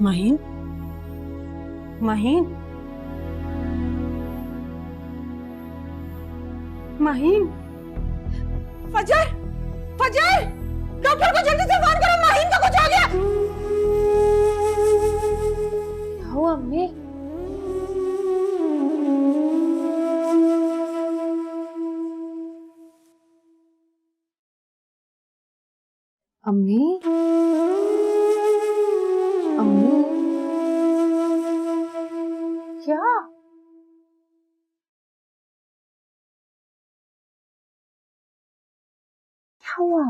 माहीन, माहीन, माहीन, फजर, फजर, डॉक्टर को जल्दी से फोन करो, माहीन का कुछ हो गया। क्या हुआ अम्मी? अम्मी, अम्मी, क्या? क्या हुआ?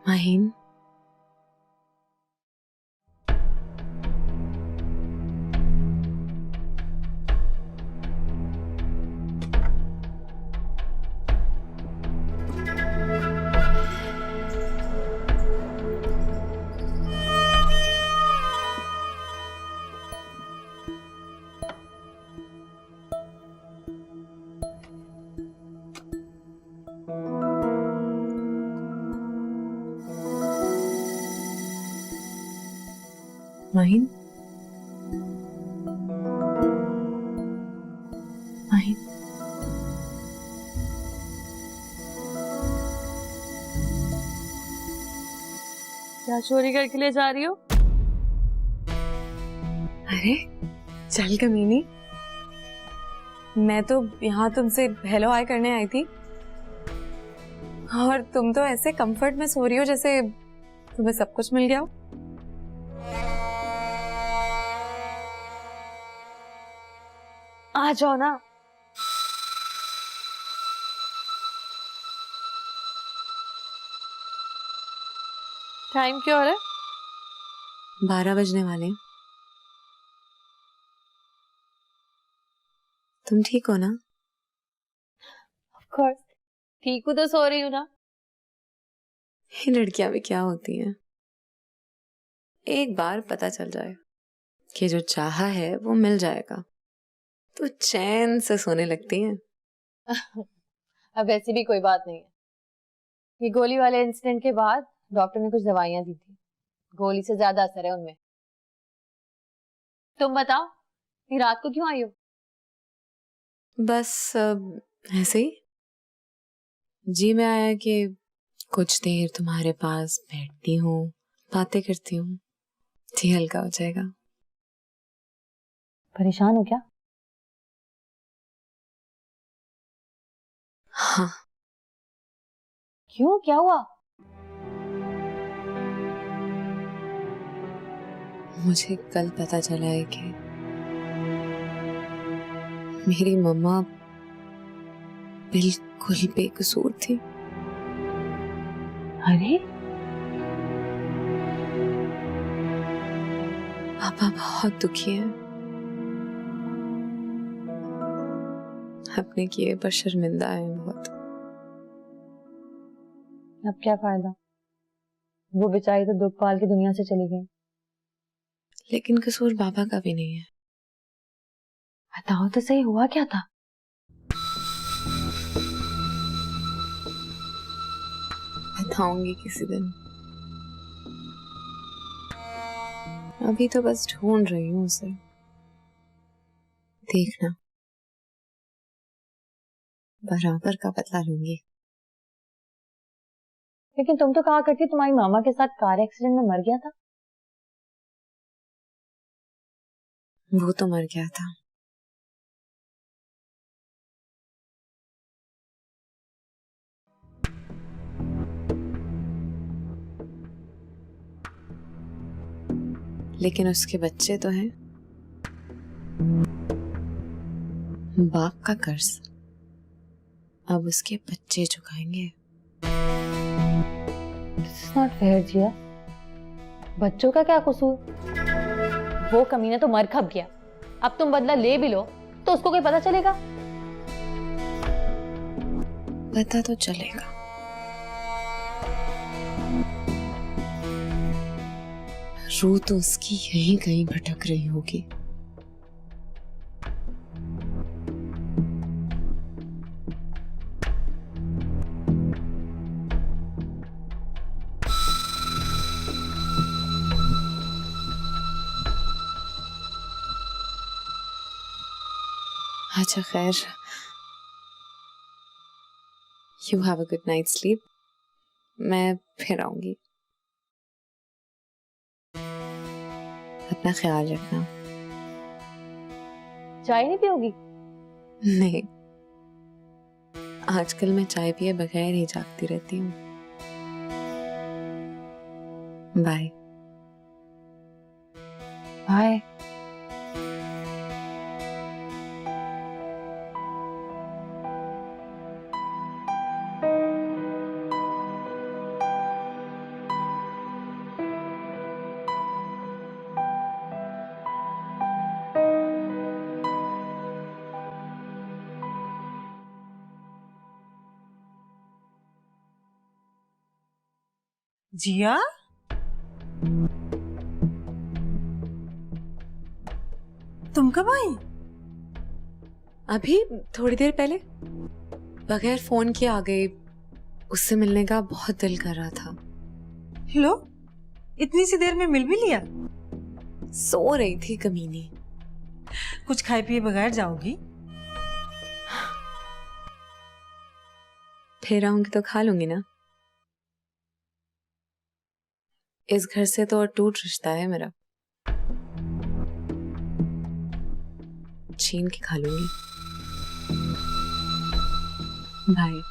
माहीन, माहीन, माहीन, क्या चोरी करके ले जा रही हो? अरे चल कमीनी, मैं तो यहाँ तुमसे हेलो हाय करने आई थी और तुम तो ऐसे कंफर्ट में सो रही हो जैसे तुम्हें सब कुछ मिल गया हो। आ जाओ ना। टाइम क्या हो रहा है? 12 बजने वाले हैं। तुम ठीक हो ना? ऑफ कोर्स ठीक हूँ, तो सो रही हूँ ना। ये लड़कियां भी क्या होती हैं, एक बार पता चल जाए कि जो चाहा है वो मिल जाएगा तो चैन से सोने लगती हैं। अब ऐसी भी कोई बात नहीं है। ये गोली वाले इंसिडेंट के बाद डॉक्टर ने कुछ दवाइयां दी थी, गोली से ज्यादा असर है उनमें। तुम बताओ, ये रात को क्यों आई हो? बस ऐसे ही जी में आया कि कुछ देर तुम्हारे पास बैठती हूँ, बातें करती हूँ, जी हल्का हो जाएगा। परेशान हो क्या? हाँ, क्यों, क्या हुआ? मुझे कल पता चला है कि मेरी मम्मा बिल्कुल बेकसूर थी। अरे, पापा बहुत दुखी हैं, अपने किए पर शर्मिंदा है बहुत। अब क्या फायदा, वो बेचारी तो दुख पाल के दुनिया से चली गई। लेकिन कसूर पापा का भी नहीं है। बताओ तो सही, हुआ क्या था? बताऊंगी किसी दिन, अभी तो बस ढूंढ रही हूँ उसे। देखना, बराबर का बदला लूंगी। लेकिन तुम तो कहा करती तुम्हारी मामा के साथ कार एक्सीडेंट में मर गया था। वो तो मर गया था, लेकिन उसके बच्चे तो हैं। बाप का कर्ज अब उसके बच्चे चुकाएंगे। दिस इज नॉट फेयर जिया। बच्चों का क्या कसूर? वो कमीना तो मर खप गया, अब तुम बदला ले भी लो तो उसको कोई पता चलेगा? पता तो चलेगा। रूह तो उसकी यहीं कहीं भटक रही होगी। अच्छा खैर, you have a good night sleep. मैं फिर आऊंगी। अपना ख्याल रखना। चाय नहीं पियोगी? नहीं, आजकल मैं चाय पिए बगैर ही जागती रहती हूँ। Bye bye. जिया, तुम कब आई? अभी थोड़ी देर पहले बगैर फोन के आ गई। उससे मिलने का बहुत दिल कर रहा था। लो, इतनी सी देर में मिल भी लिया। सो रही थी कमीनी। कुछ खाए पिए बगैर जाओगी? फिर आऊंगी तो खा लूंगी ना। इस घर से तो अटूट रिश्ता है मेरा। छीन के खा लूंगी। बाय।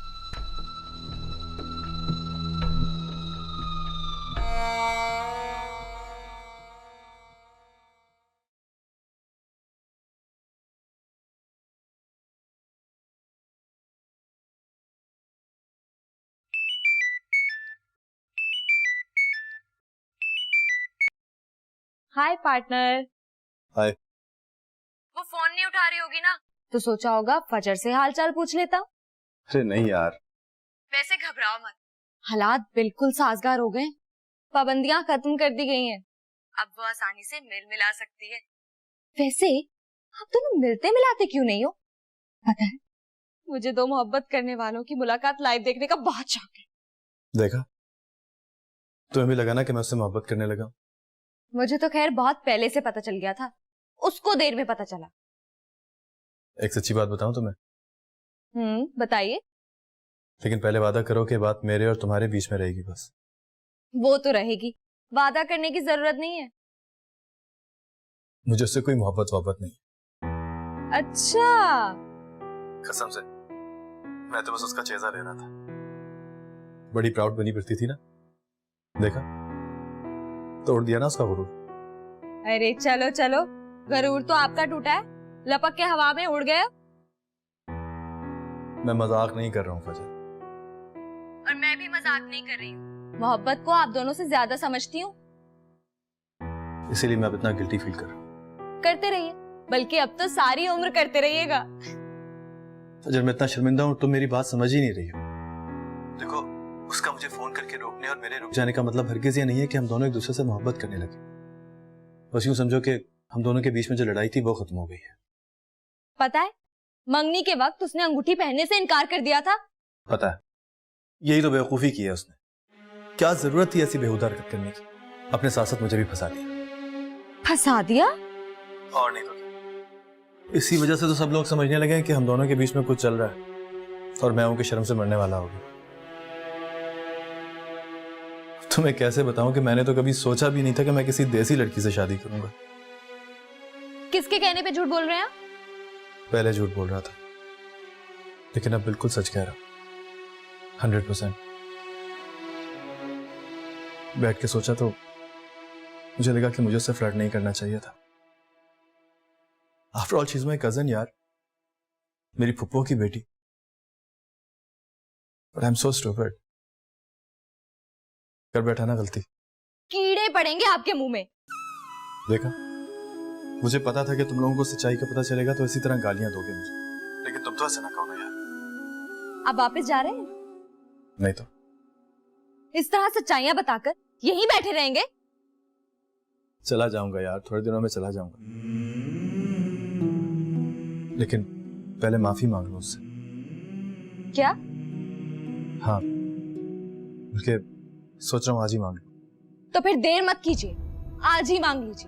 हाय पार्टनर। हाय। वो फोन नहीं उठा रही होगी ना, तो सोचा होगा फजर से हालचाल पूछ लेता। अरे नहीं यार। वैसे घबराओ मत, हालात बिल्कुल साजगार हो गए। पाबंदियां खत्म कर दी गई हैं, अब वो आसानी से मिल मिला सकती है। वैसे आप दोनों मिलते मिलाते क्यों नहीं हो? पता है, मुझे दो मोहब्बत करने वालों की मुलाकात लाइव देखने का बहुत शौक है। देखा, तुम्हें भी लगा ना कि मैं उससे मोहब्बत करने लगा। मुझे तो खैर बहुत पहले से पता चल गया था, उसको देर में पता चला। एक सच्ची बात बताऊं तुम्हें? बताइए। लेकिन पहले वादा करो कि बात मेरे और तुम्हारे बीच में रहेगी बस। वो तो रहेगी, वादा करने की जरूरत नहीं है। मुझे उससे कोई मोहब्बत नहीं। अच्छा, कसम से, मैं तो बस उसका चेहरा ले रहा था। बड़ी प्राउड बनी फिरती थी ना, देखा, तोड़ दिया ना उसका गुरूर। अरे चलो चलो, गरूर तो आपका टूटा है, लपक के हवा में उड़ गया। मैं मजाक नहीं कर रहा हूँ फजर। और मैं भी मजाक नहीं कर रही हूँ, मोहब्बत को आप दोनों से ज्यादा समझती हूँ। इसीलिए मैं अब इतना गिल्टी फील कर रहा हूँ। करते रहिए, बल्कि अब तो सारी उम्र करते रहिएगा। फजर, मैं इतना शर्मिंदा हूँ, तुम मेरी बात समझ ही नहीं रही हो। देखो, उसका मुझे फोन करके रोकने और मेरे रुक जाने का मतलब हरगिज ये नहीं है कि हम दोनों एक दूसरे से मोहब्बत करने लगे। बस यूं समझो कि हम दोनों के बीच में जो लड़ाई थी वो खत्म हो गई है। पता है, मंगनी के वक्त उसने अंगूठी पहनने से इनकार कर दिया था। पता है, यही तो बेवकूफी की है उसने। क्या जरूरत थी ऐसी बेहुदा हरकत करने की? अपने साथ साथ मुझे भी फंसा दिया। फंसा दिया? और नहीं तो क्या। इसी वजह से तो सब लोग समझने लगे कि हम दोनों के बीच में कुछ चल रहा है और मैं उनकी शर्म से मरने वाला हो गया। तुम्हें कैसे बताऊं कि मैंने तो कभी सोचा भी नहीं था कि मैं किसी देसी लड़की से शादी करूंगा। किसके कहने पे झूठ बोल रहे हैं? पहले झूठ बोल रहा था, लेकिन अब बिल्कुल सच कह रहा हूं, 100%। बैठ के सोचा तो मुझे लगा कि मुझे उससे फ्लर्ट नहीं करना चाहिए था। After all she is my cousin यार, मेरी फुप्पो की बेटी। But I am so stupid. कर बैठा ना गलती। कीड़े पड़ेंगे आपके मुंह में। देखा, मुझे पता था कि तुम लोगों को सच्चाई का पता चलेगा तो इसी तरह गालियां दोगे मुझे, लेकिन तुम तो ऐसे ना कहो ना यार। आप वापस जा रहे हैं? नहीं तो इस तरह सच्चाइयां बताकर यहीं बैठे रहेंगे? चला जाऊंगा यार, थोड़े दिनों में चला जाऊंगा, लेकिन पहले माफी मांग लो उससे। क्या? हाँ, बल्कि सोच रहा हूँ आज ही मांग लो। तो फिर देर मत कीजिए, आज ही मांग लीजिए।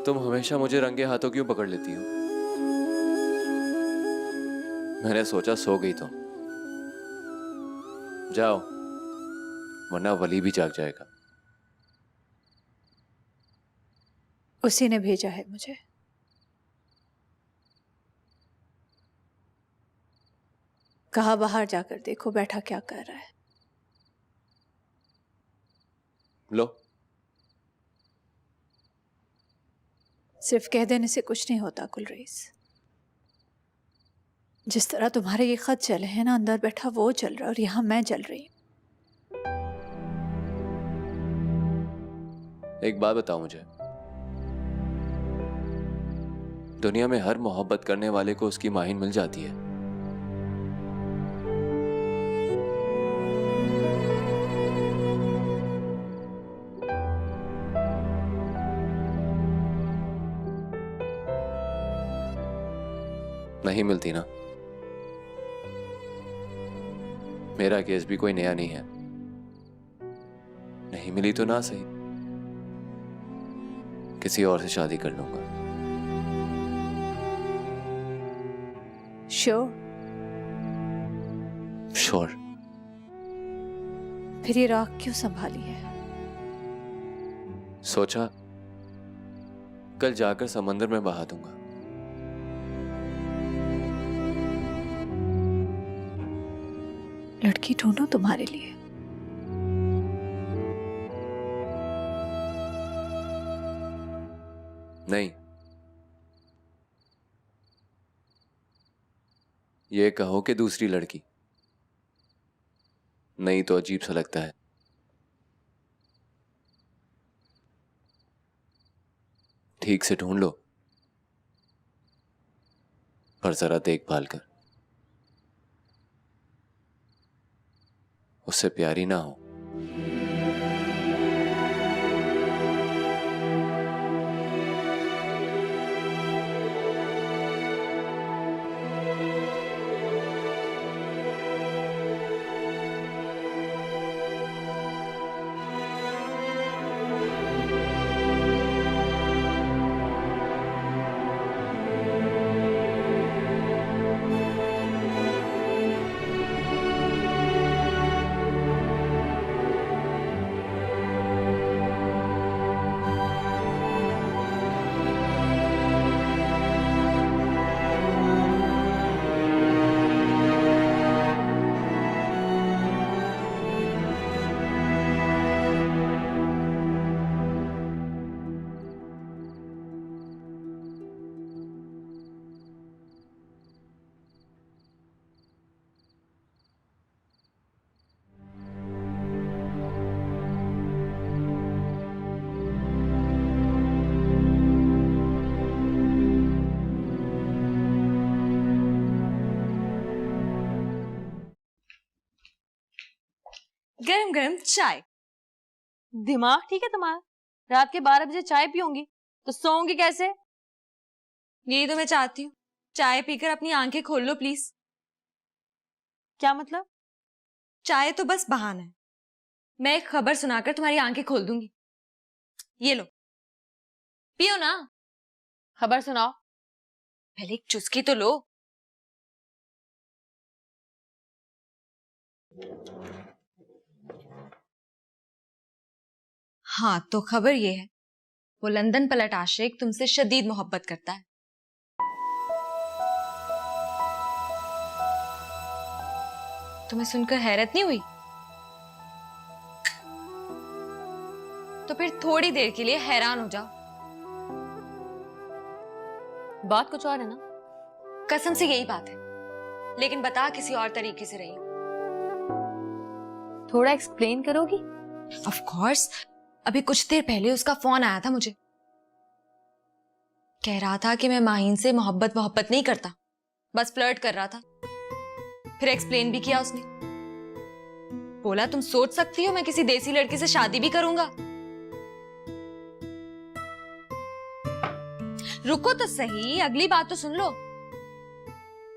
तुम हमेशा मुझे रंगे हाथों क्यों पकड़ लेती हो? मैंने सोचा सो गई तुम। जाओ, वरना वली भी जाग जाएगा। उसी ने भेजा है मुझे। कहा बाहर जाकर देखो बैठा क्या कर रहा है। लो, सिर्फ कह देने से कुछ नहीं होता कुलरेस। जिस तरह तुम्हारे ये खत चले हैं ना, अंदर बैठा वो चल रहा है और यहां मैं जल रही हूं। एक बात बताओ मुझे, दुनिया में हर मोहब्बत करने वाले को उसकी माहिन मिल जाती है। नहीं मिलती ना। मेरा केस भी कोई नया नहीं है। नहीं मिली तो ना सही, किसी और से शादी कर लूंगा। श्योर? श्योर। फिर ये राख क्यों संभाली है? सोचा कल जाकर समंदर में बहा दूंगा। लड़की ढूंढो तुम्हारे लिए। नहीं, ये कहो कि दूसरी लड़की। नहीं तो अजीब सा लगता है। ठीक से ढूंढ लो, पर जरा देखभाल कर, उससे प्यारी ना हो। गरम गरम चाय। दिमाग ठीक है तुम्हारा? रात के 12 बजे चाय पियोगी तो सोओगी कैसे? यही तो मैं चाहती हूँ, चाय पीकर अपनी आंखें खोल लो प्लीज। क्या मतलब? चाय तो बस बहाना है, मैं एक खबर सुनाकर तुम्हारी आंखें खोल दूंगी। ये लो, पियो ना। खबर सुनाओ, पहले एक चुस्की तो लो। हाँ, तो खबर ये है, वो लंदन पलट आशिक तुमसे शदीद मोहब्बत करता है। तुम्हें सुनकर हैरत नहीं हुई? तो फिर थोड़ी देर के लिए हैरान हो जाओ। बात कुछ और है ना? कसम से यही बात है, लेकिन बता किसी और तरीके से रही। थोड़ा एक्सप्लेन करोगी? Of course. अभी कुछ देर पहले उसका फोन आया था मुझे, कह रहा था कि मैं माहीन से मोहब्बत नहीं करता, बस फ्लर्ट कर रहा था। फिर एक्सप्लेन भी किया उसने। बोला तुम सोच सकती हो मैं किसी देसी लड़की से शादी भी करूंगा। रुको तो सही, अगली बात तो सुन लो।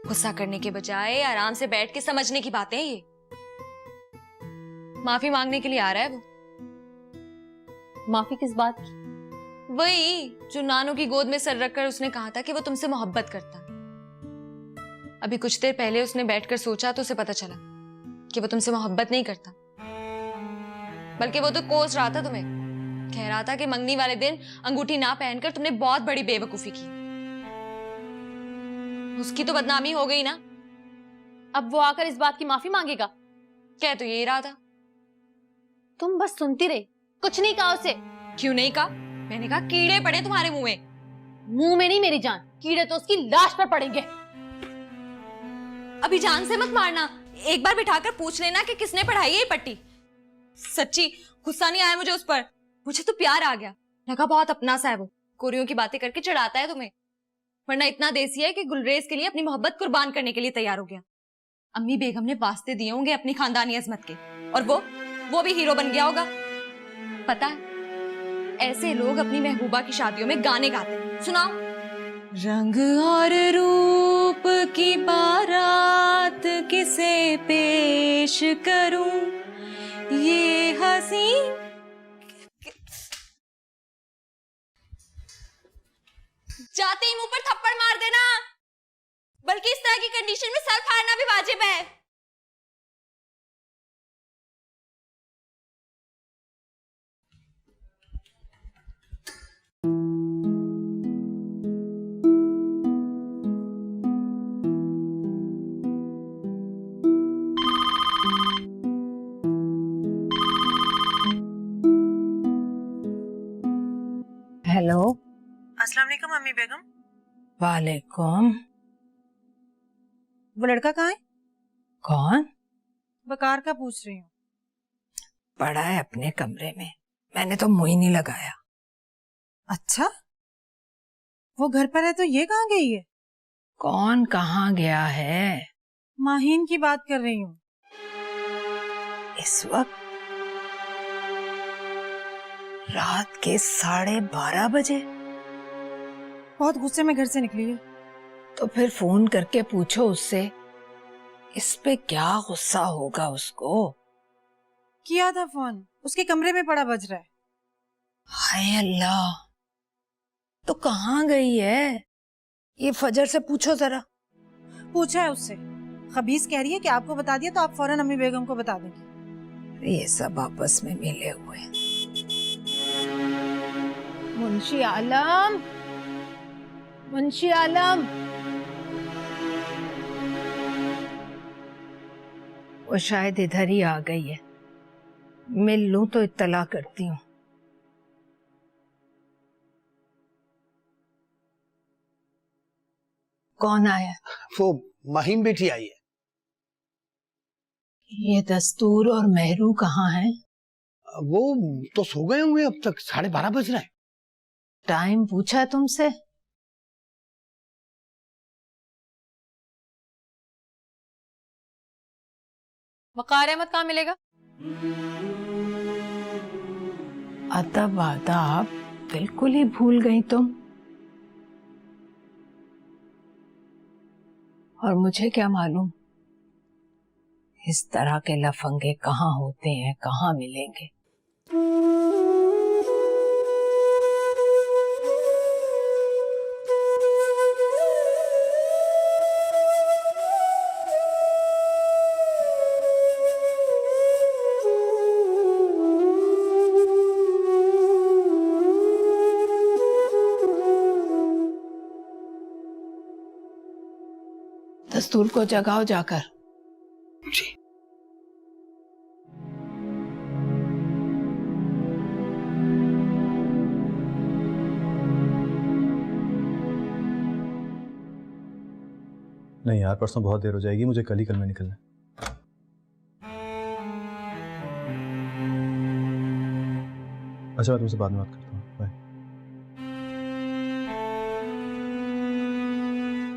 गुस्सा करने के बजाय आराम से बैठ के समझने की बातें हैं ये। माफी मांगने के लिए आ रहा है वो। माफी किस बात की? वही जो नानू की गोद में सर रखकर उसने कहा था कि वो तुमसे मोहब्बत करता। अभी कुछ देर पहले उसने बैठकर सोचा तो उसे पता चला कि वो तुमसे मोहब्बत नहीं करता, बल्कि वो तो कोस रहा था तुम्हें। कह रहा था कि मंगनी वाले दिन अंगूठी ना पहनकर तुमने बहुत बड़ी बेवकूफी की। उसकी तो बदनामी हो गई ना। अब वो आकर इस बात की माफी मांगेगा? कह तो यही रहा था। तुम बस सुनती रही, कुछ नहीं कहा उसे। क्यों नहीं कहा? मैंने कहा कीड़े पड़े तुम्हारे मुंह में। मुंह में नहीं मेरी जान, कीड़े तो उसकी लाश पर पड़ेंगे। अभी जान से मत मारना, एक बार बिठाकर पूछ लेना कि किसने पढ़ाई है ये पट्टी। सच्ची गुस्सा नहीं आया मुझे उस पर, मुझे तो प्यार आ गया। लगा बहुत अपना सा है वो, कोरियों की बातें करके चिढ़ाता है तुम्हें। वरना इतना देसी है कि गुलरेज के लिए अपनी मोहब्बत कुर्बान करने के लिए तैयार हो गया। अम्मी बेगम ने वास्ते दिए होंगे अपनी खानदानी अजमत के, और वो भी हीरो बन गया होगा। पता है, ऐसे लोग अपनी महबूबा की शादियों में गाने गाते हैं। सुनाओ। रंग और रूप की बारात किसे पेश करूं, ये हंसी। जाते ही मुंह पर थप्पड़ मार देना, बल्कि इस तरह की कंडीशन में सर फाड़ना भी वाजिब है। हेलो। अस्सलाम वालेकुम अम्मी बेगम। वालेकुम। वो लड़का कहाँ है? कौन? बकार का पूछ रही हूँ। पड़ा है अपने कमरे में, मैंने तो मुंह ही नहीं लगाया। अच्छा, वो घर पर है तो ये कहाँ गई है? कौन कहाँ गया है? माहीन की बात कर रही हूँ। इस वक्त रात के 12:30 बजे? बहुत गुस्से में घर से निकली है। तो फिर फोन करके पूछो उससे, इस पे क्या गुस्सा होगा उसको। किया था फोन, उसके कमरे में पड़ा बज रहा है। हाय अल्लाह, तो कहाँ गई है? ये फजर से पूछो जरा। पूछा है उससे, खबीस कह रही है कि आपको बता दिया तो आप फौरन अम्मी बेगम को बता देंगी। ये सब आपस में मिले हुए हैं। मुंशी आलम, मुंशी आलम। वो शायद इधर ही आ गई है, मिल लूं तो इत्तला करती हूँ। कौन आया? वो माहिम बेटी आई है। ये दस्तूर और मेहरू कहाँ हैं? वो तो सो गए होंगे, अब तक 12:30 बज रहे हैं। टाइम पूछा है तुमसे? वकार अहमद कहाँ मिलेगा? अदब आदाब बिल्कुल ही भूल गई तुम। और मुझे क्या मालूम इस तरह के लफंगे कहाँ होते हैं, कहाँ मिलेंगे। दस्तूर को जगाओ जाकर। जी। नहीं यार, परसों बहुत देर हो जाएगी, मुझे कल ही कल में निकलना है। अच्छा, मैं तुमसे बाद में बात करता हूँ। बाय।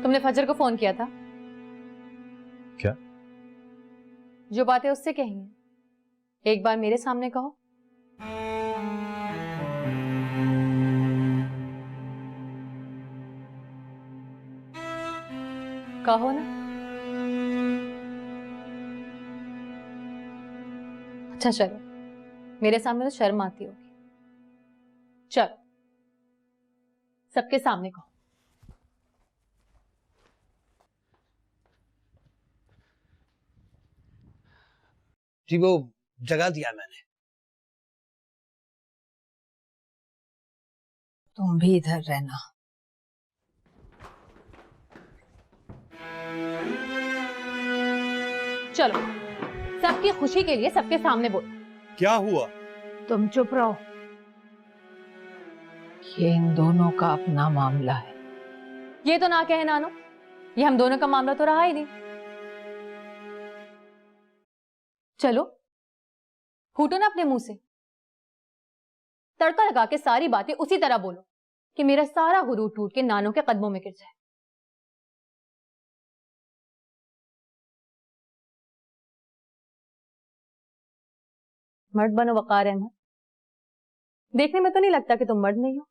तुमने फजर को फोन किया था? क्या? जो बातें उससे कही हैं, एक बार मेरे सामने कहो। कहो ना। अच्छा चलो, मेरे सामने तो शर्म आती होगी। चलो सबके सामने कहो। जी, वो जगा दिया मैंने। तुम भी इधर रहना। चलो सबकी खुशी के लिए सबके सामने बोलो। क्या हुआ? तुम चुप रहो, ये इन दोनों का अपना मामला है। ये तो ना कहे नानो, ये हम दोनों का मामला तो रहा ही नहीं। चलो फूटो ना अपने मुंह से, तड़का लगा के सारी बातें उसी तरह बोलो कि मेरा सारा गुरूर टूट के नानो के कदमों में गिर जाए। मर्द बनो वकार अहमद। देखने में तो नहीं लगता कि तुम मर्द नहीं हो।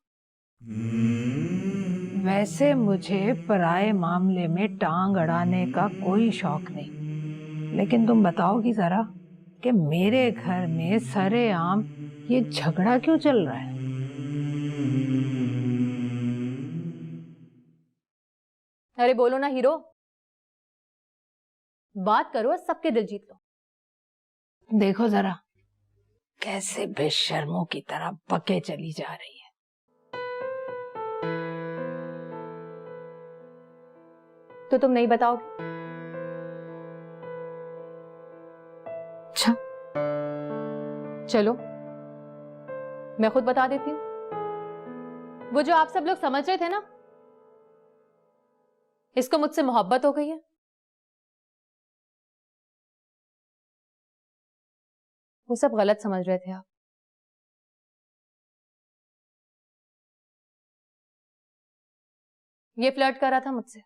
वैसे मुझे पराये मामले में टांग अड़ाने का कोई शौक नहीं, लेकिन तुम बताओगी जरा कि मेरे घर में सरेआम ये झगड़ा क्यों चल रहा है? अरे बोलो ना हीरो, बात करो और सबके दिल जीत लो। देखो जरा कैसे बेशर्मों की तरह बके चली जा रही है। तो तुम नहीं बताओगे? अच्छा चलो मैं खुद बता देती हूँ। वो जो आप सब लोग समझ रहे थे ना, इसको मुझसे मोहब्बत हो गई है, वो सब गलत समझ रहे थे आप। ये फ्लर्ट कर रहा था मुझसे।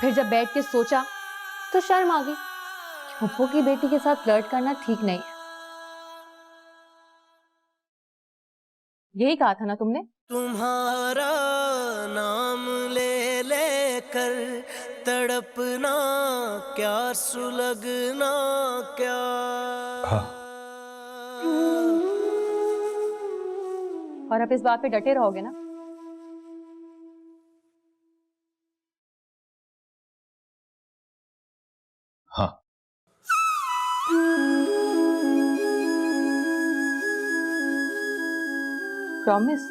फिर जब बैठ के सोचा तो शर्म आ गई। फूफो की बेटी के साथ फ्लर्ट करना ठीक नहीं है। यही कहा था ना तुमने? तुम्हारा नाम ले लेकर तड़पना क्या, सुलगना क्या। हाँ। और अब इस बात पे डटे रहोगे ना? हाँ। प्रॉमिस?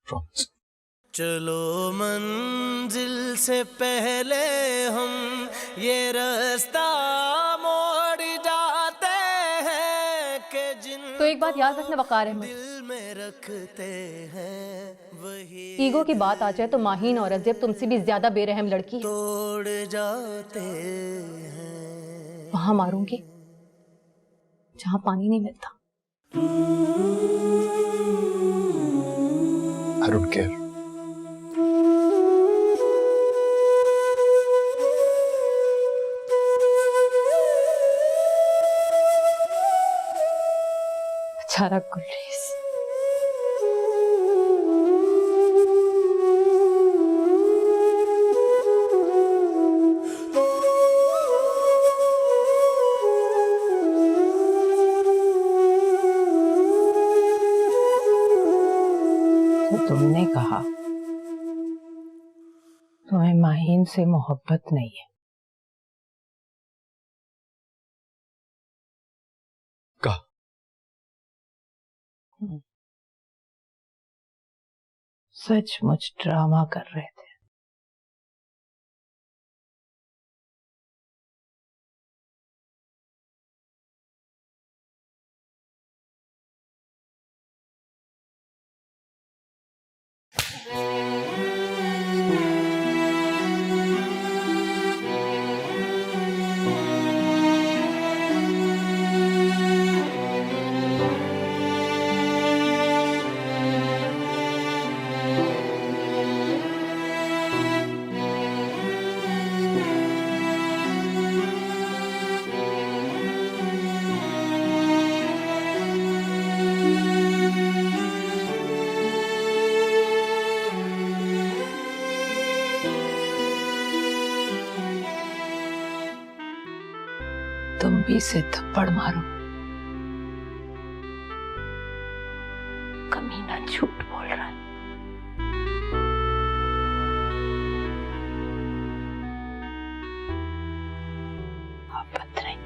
प्रॉमिस। चलो मंजिल से पहले हम ये रास्ता मोड़ जाते हैं कि जिन तो एक बात याद रखना वकार अहमद, दिल में रखते हैं वही ईगो की बात आ जाए तो माहीन औरत जब तुमसे भी ज्यादा बेरहम लड़की है, तोड़ जाते हैं। वहां मारूंगी जहां पानी नहीं मिलता। I don't care. बेचारा गुलरेज। तो तुमने कहा तुम्हें माहीन से मोहब्बत नहीं है। कहा। सचमुच ड्रामा कर रहे थे। तुम भी इसे थप्पड़ मारो। कमीना झूठ बोल रहा है। मोहब्बत नहीं।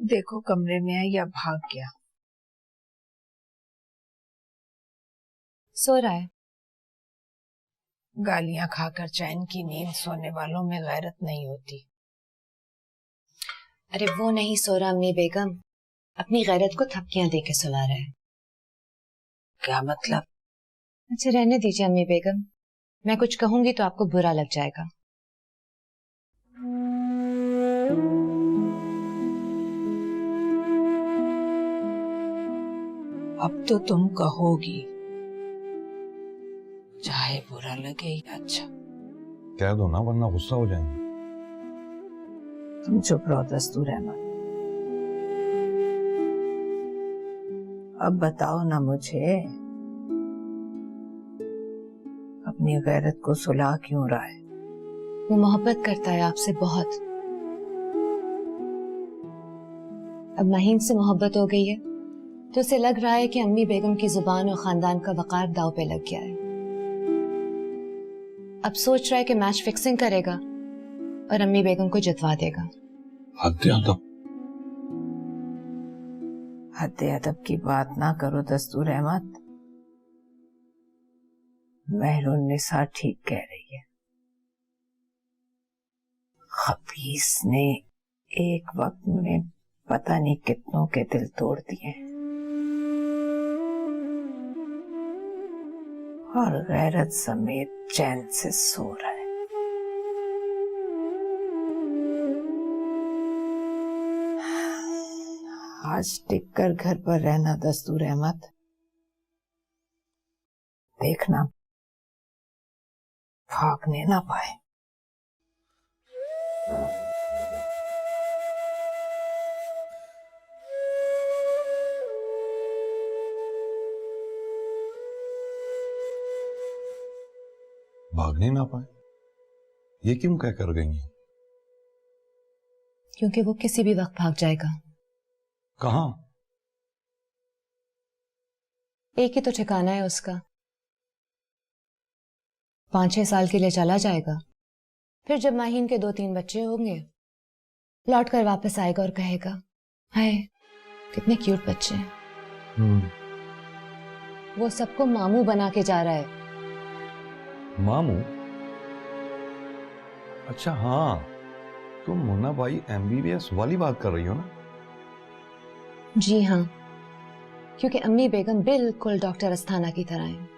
देखो कमरे में है या भाग गया। सो रहा है। गालियां खाकर चैन की नींद सोने वालों में गैरत नहीं होती। अरे वो नहीं सो रहा अम्मी बेगम, अपनी गैरत को थपकियां दे के सुला रहा है। क्या मतलब? अच्छा रहने दीजिए अम्मी बेगम, मैं कुछ कहूंगी तो आपको बुरा लग जाएगा। अब तो तुम कहोगी, चाहे बुरा लगे या अच्छा। कह दो ना वरना गुस्सा हो जाएंगे। तुम चुप रहो दस्तूर अहमद। अब बताओ ना मुझे, अपनी गैरत को सुला क्यों रहा है? वो मोहब्बत करता है आपसे बहुत। अब माहीन से मोहब्बत हो गई है तो उसे लग रहा है कि अम्मी बेगम की जुबान और खानदान का वकार दाव पे लग गया है। अब सोच रहा है कि मैच फिक्सिंग करेगा और अम्मी बेगम को जितवा देगा। हद अदब। हद अदब की बात ना करो दस्तूर अहमद। महरून निसा ठीक कह रही है। खबीस ने एक वक्त में पता नहीं कितनों के दिल तोड़ दिए और गैरत समेत चैन से सो रहा है। आज टिककर घर पर रहना दस्तूर अहमद। देखना भागने ना पाए। भागने ना पाए, ये क्यों कह कर गई हैं? क्योंकि वो किसी भी वक्त भाग जाएगा। कहां? एक ही तो ठिकाना है उसका। 5-6 साल के लिए चला जाएगा, फिर जब माहीन के 2-3 बच्चे होंगे लौट कर वापस आएगा और कहेगा, हाय कितने क्यूट बच्चे हैं। वो सबको मामू बना के जा रहा है। मामू? अच्छा हाँ, तुम मुन्ना भाई MBBS वाली बात कर रही हो ना? जी हाँ, क्योंकि अम्मी बेगम बिल्कुल डॉक्टर अस्थाना की तरह है।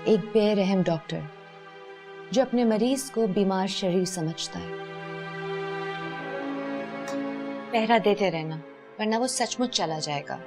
एक बेरहम डॉक्टर जो अपने मरीज को बीमार शरीर समझता है। पहरा देते रहना वरना वो सचमुच चला जाएगा।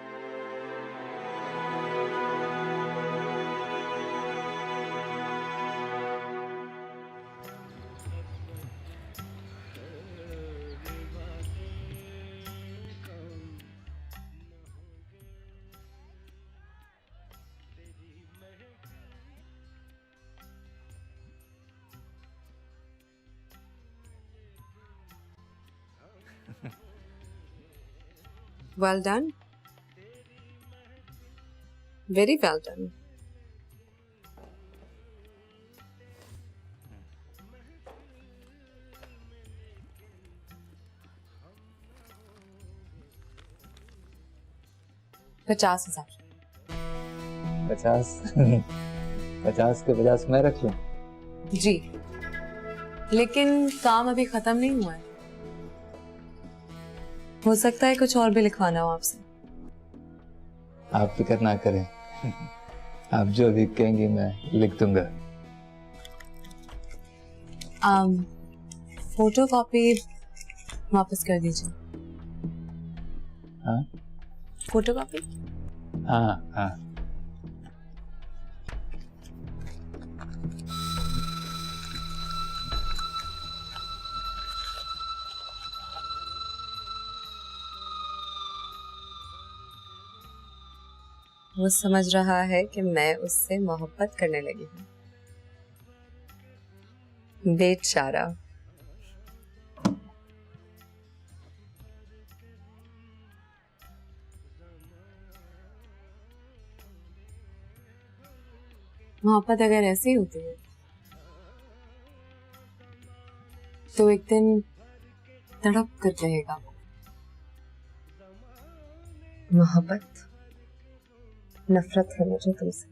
Well done. Very well done. $50,000। 50 50 के 50 मैं रख लूं? जी, लेकिन काम अभी खत्म नहीं हुआ है। हो सकता है कुछ और भी लिखवाना हो आपसे। आप फिक्र ना करें, आप जो भी कहेंगी मैं लिख दूंगा। फोटो कॉपी वापस कर दीजिए। हाँ फोटो कॉपी? हाँ हाँ। वो समझ रहा है कि मैं उससे मोहब्बत करने लगी हूँ। बेचारा। मोहब्बत अगर ऐसी होती है तो एक दिन तड़प कर कहेगा, मोहब्बत नफरत है मुझे तुमसे।